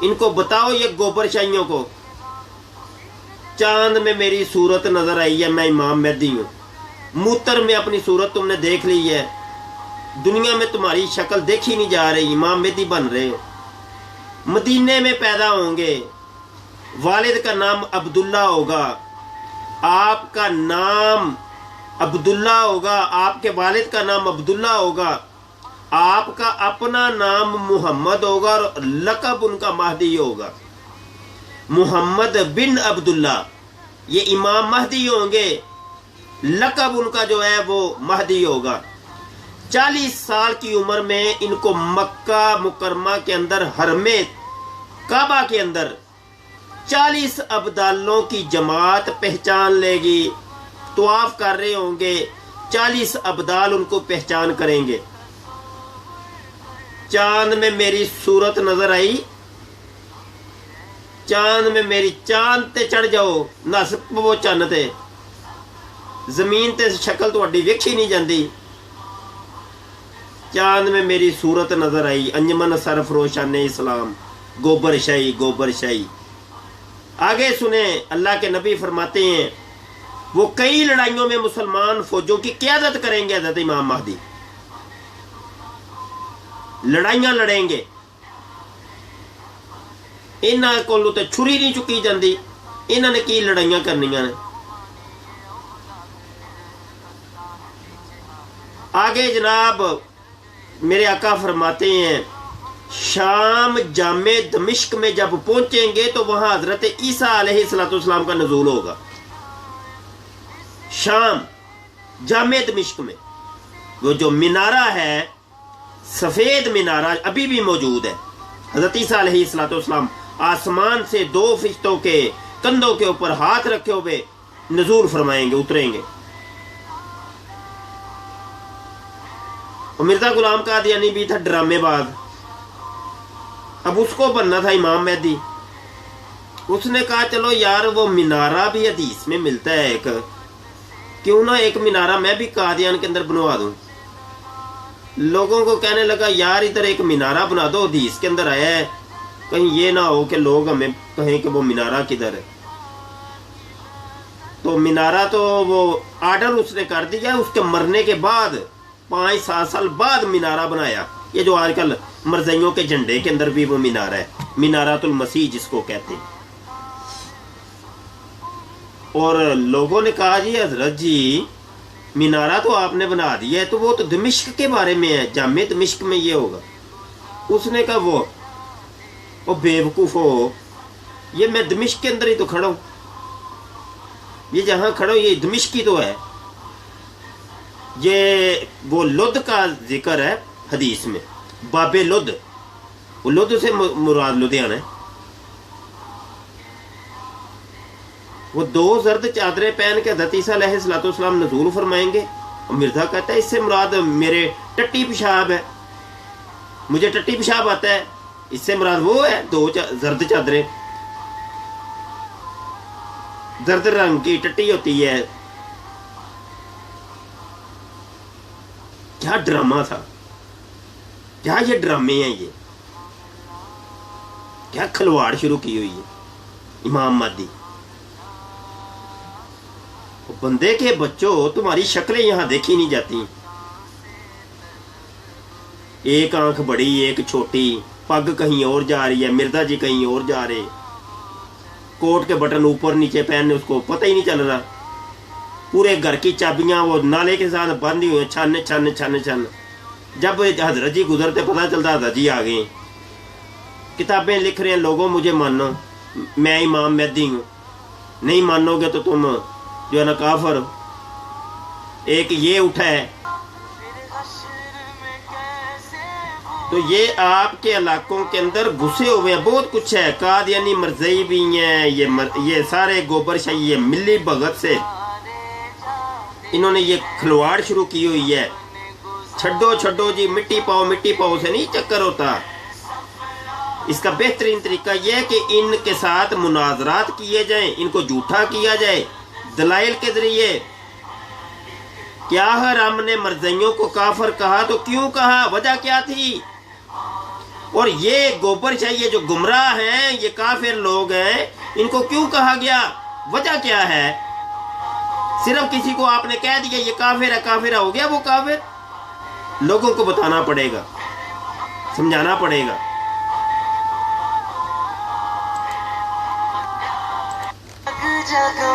इनको बताओ ये गोबर शाहियों को, चांद में मेरी सूरत नजर आई है, मैं इमाम मेहदी हूँ। मूत्र में अपनी सूरत तुमने देख ली है, दुनिया में तुम्हारी शक्ल देखी नहीं जा रही, इमाम मेहदी बन रहे हो। मदीने में पैदा होंगे, वालिद का नाम अब्दुल्ला होगा, आपका नाम अब्दुल्ला होगा, आपके वालिद का नाम अब्दुल्ला होगा, आपका अपना नाम मुहम्मद होगा और लक़ब उनका महदी होगा, मुहम्मद बिन अब्दुल्ला। ये इमाम महदी होंगे, लक़ब उनका जो है वो महदी होगा। 40 साल की उम्र में इनको मक्का मुकरमा के अंदर हरमे काबा के अंदर 40 अब्दालों की जमात पहचान लेगी। तवाफ कर रहे होंगे, 40 अब्दाल उनको पहचान करेंगे। चांद में मेरी सूरत नजर आई, चांद में मेरी, चांद ते चढ़ जाओ, नस पवो चन्न ते, जमीन ते शक्ल तुहाडी वेखी नहीं जाती। चांद में मेरी सूरत नजर आई, अंजमन सरफरोशान इस्लाम, गोबर शाही गोबर शाही। आगे सुने, अल्लाह के नबी फरमाते हैं वो कई लड़ाइयों में मुसलमान फौजों की क़यादत करेंगे। हज़रत इमाम महदी लड़ाइयां लड़ेंगे, इन्हां कोलों ते छुरी नहीं चुकी जाती, इन्हां ने की लड़ाइयां करनियां ने। आगे जनाब मेरे आका फरमाते हैं शाम जामे दमिश्क में जब पहुंचेंगे तो वहां हजरत ईसा अलैहिस्सलाम का नज़ूल होगा। शाम जामे दमिश्क में वो जो मीनारा है, सफेद मीनारा अभी भी मौजूद है। हजरत ईसा अलैहिस्सलाम आसमान से 2 फरिश्तों के कंधों के ऊपर हाथ रखे हुए नज़ूल फरमाएंगे, उतरेंगे। और मिर्जा गुलाम कादियानी भी था ड्रामेबाज, अब उसको बनना था इमाम मेहदी। उसने कहा चलो यार वो मीनारा भी हदीस में मिलता है एक, क्यों ना एक मीनारा मैं भी कादियान के अंदर बनवा दूं। लोगों को कहने लगा यार इधर एक मीनारा बना दो, हदीस के अंदर आया है, कहीं ये ना हो कि लोग हमें कहें कि वो मीनारा किधर है। तो मीनारा तो वो आर्डर उसने कर दिया, उसके मरने के बाद 5-7 साल बाद मीनारा बनाया। ये जो आजकल मरज़इयों के झंडे के अंदर भी वो मीनारा है, मीनारातुल मसीह जिसको कहते हैं। और लोगों ने कहा जी हजरत जी मीनारा तो आपने बना दिया है, तो वो तो दमिश्क के बारे में है, जामे दमिश्क में ये होगा। उसने कहा वो बेवकूफ हो, ये मैं दमिश्क के अंदर ही तो खड़ा हूं, ये जहां खड़ा हूं ये दमिश्क ही तो है। ये वो लुद का जिक्र है हदीस में, बाबे लुद, वो लुद से मुराद लुधियाना है। वो 2 जर्द चादरें पहन के हज़रत ईसा अलैहिस्सलाम नज़ूल फरमाएंगे। और मिर्जा कहता है इससे मुराद मेरे टट्टी पेशाब है, मुझे टट्टी पेशाब आता है, इससे मुराद वो है 2 जर्द चादरें, जर्द रंग की टट्टी होती है। क्या ड्रामा था, क्या ये ड्रामे हैं, ये क्या खिलवाड़ शुरू की हुई है इमाम महदी। बंदे के बच्चों तुम्हारी शक्लें यहां देखी नहीं जाती, एक आंख बड़ी एक छोटी, पग कहीं और जा रही है, मिर्जा जी कहीं और जा रहे, कोट के बटन ऊपर नीचे पहनने उसको पता ही नहीं चल रहा, पूरे घर की चाबियां वो नाले के साथ बंधी हुई, छन छन छन छन। जब हजरत जी गुजरते पता चलता हजरत जी आ गए, किताबें लिख रहे हैं लोगों मुझे मानो, मैं इमाम मेहदी हूँ, नहीं मानोगे तो तुम जो है ना काफर। एक ये उठा है, तो ये आपके इलाकों के अंदर घुसे हुए हैं, बहुत कुछ है, कादियानी मरज़ई भी हैं, ये सारे गोबर शाही, ये मिली भगत से इन्होंने ये खिलवाड़ शुरू की हुई है। छड्डो छड्डो जी, मिट्टी पाओ से नहीं चक्कर होता। इसका बेहतरीन तरीका यह है कि इनके साथ मुनाजरात किए जाएं, इनको झूठा किया जाए दलाइल के जरिए। क्या हराम ने मरज़इयों को काफर कहा तो क्यों कहा, वजह क्या थी? اور یہ گوبر چاہیے جو گمراہ ہیں، یہ کافر لوگ ہیں، ان کو کیوں کہا گیا؟ وجہ کیا ہے؟ صرف کسی کو آپ نے کہہ دیا یہ کافر ہے، کافر ہو گیا وہ کافر؟ لوگوں کو بتانا پڑے گا، سمجھانا پڑے گا۔